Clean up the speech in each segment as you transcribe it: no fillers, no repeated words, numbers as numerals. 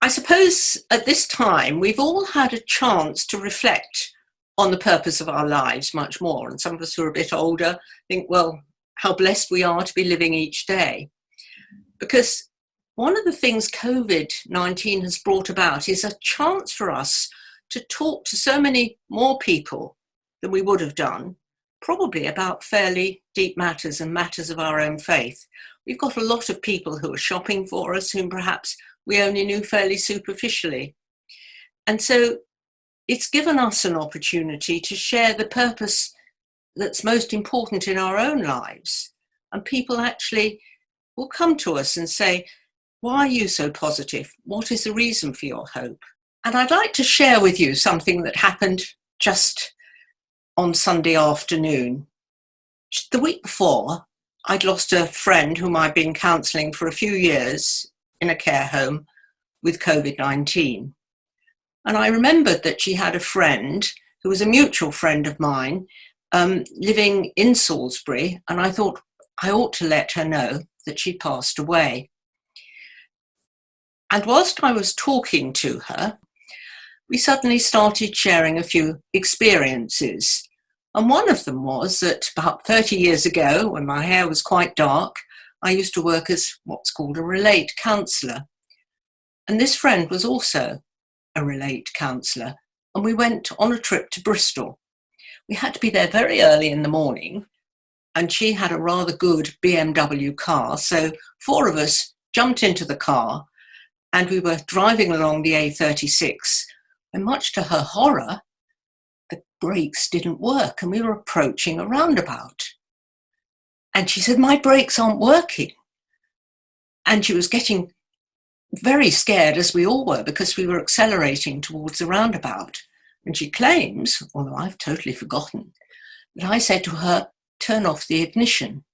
I suppose at this time we've all had a chance to reflect on the purpose of our lives much more. And some of us who are a bit older think, well, how blessed we are to be living each day. Because one of the things COVID-19 has brought about is a chance for us to talk to so many more people than we would have done, probably about fairly deep matters and matters of our own faith. We've got a lot of people who are shopping for us, whom perhaps we only knew fairly superficially. And so it's given us an opportunity to share the purpose that's most important in our own lives. And people actually will come to us and say, why are you so positive? What is the reason for your hope? And I'd like to share with you something that happened just on Sunday afternoon. The week before, I'd lost a friend whom I'd been counselling for a few years in a care home with COVID-19. And I remembered that she had a friend who was a mutual friend of mine living in Salisbury, and I thought I ought to let her know that she passed away. And whilst I was talking to her, we suddenly started sharing a few experiences. And one of them was that about 30 years ago, when my hair was quite dark, I used to work as what's called a relate counsellor. And this friend was also a relate counsellor. And we went on a trip to Bristol. We had to be there very early in the morning, and she had a rather good BMW car. So four of us jumped into the car and we were driving along the A36. And much to her horror, the brakes didn't work and we were approaching a roundabout. And she said, my brakes aren't working. And she was getting very scared, as we all were, because we were accelerating towards the roundabout. And she claims, although I've totally forgotten, that I said to her, turn off the ignition.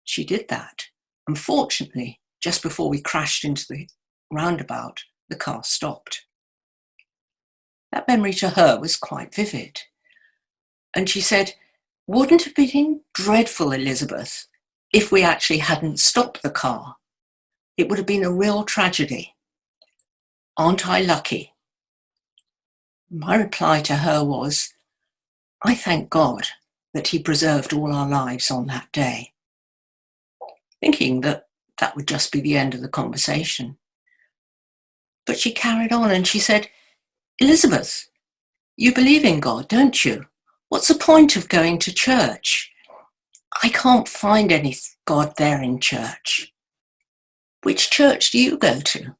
She did that. Unfortunately, just before we crashed into the roundabout, the car stopped. That memory to her was quite vivid. And she said, wouldn't it have been dreadful, Elizabeth, if we actually hadn't stopped the car? It would have been a real tragedy. Aren't I lucky? My reply to her was, I thank God that he preserved all our lives on that day, thinking that that would just be the end of the conversation. But she carried on and she said, Elizabeth, you believe in God, don't you? What's the point of going to church? I can't find any God there in church. Which church do you go to?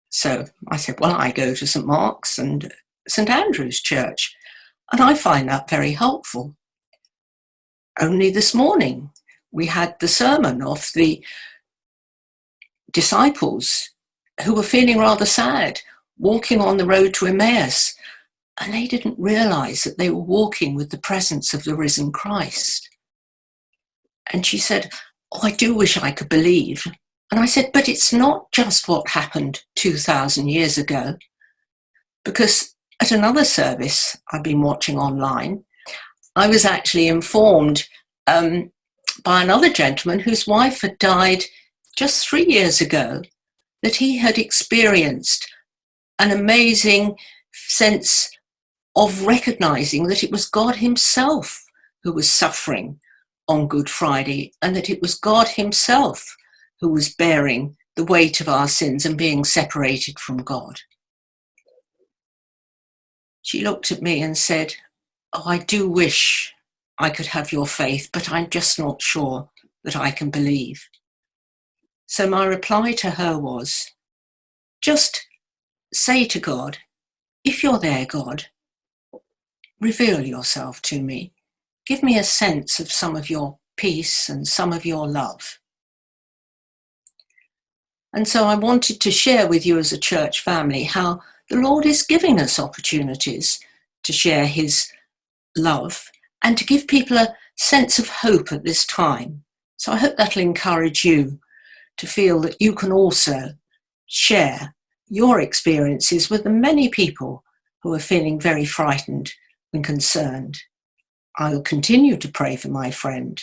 So I said, well, I go to St. Mark's and St. Andrew's Church, and I find that very helpful. Only this morning, we had the sermon of the disciples who were feeling rather sad, walking on the road to Emmaus, and they didn't realize that they were walking with the presence of the risen Christ. And she said, oh, I do wish I could believe. And I said, but it's not just what happened 2,000 years ago, because at another service I've been watching online, I was actually informed by another gentleman whose wife had died just 3 years ago, that he had experienced an amazing sense of recognizing that it was God himself who was suffering on Good Friday, and that it was God himself who was bearing the weight of our sins and being separated from God. She looked at me and said, oh, I do wish I could have your faith, but I'm just not sure that I can believe. So my reply to her was, just say to God, if you're there, God, reveal yourself to me. Give me a sense of some of your peace and some of your love. And so I wanted to share with you as a church family how the Lord is giving us opportunities to share his love and to give people a sense of hope at this time. So I hope that'll encourage you to feel that you can also share your experiences with the many people who are feeling very frightened and concerned. I will continue to pray for my friend,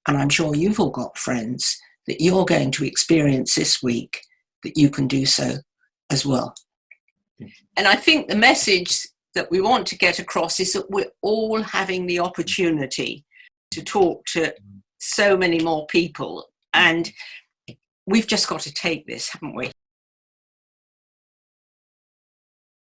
and I'm sure you've all got friends that you're going to experience this week, that you can do so as well. And I think the message that we want to get across is that we're all having the opportunity to talk to so many more people, and we've just got to take this, haven't we?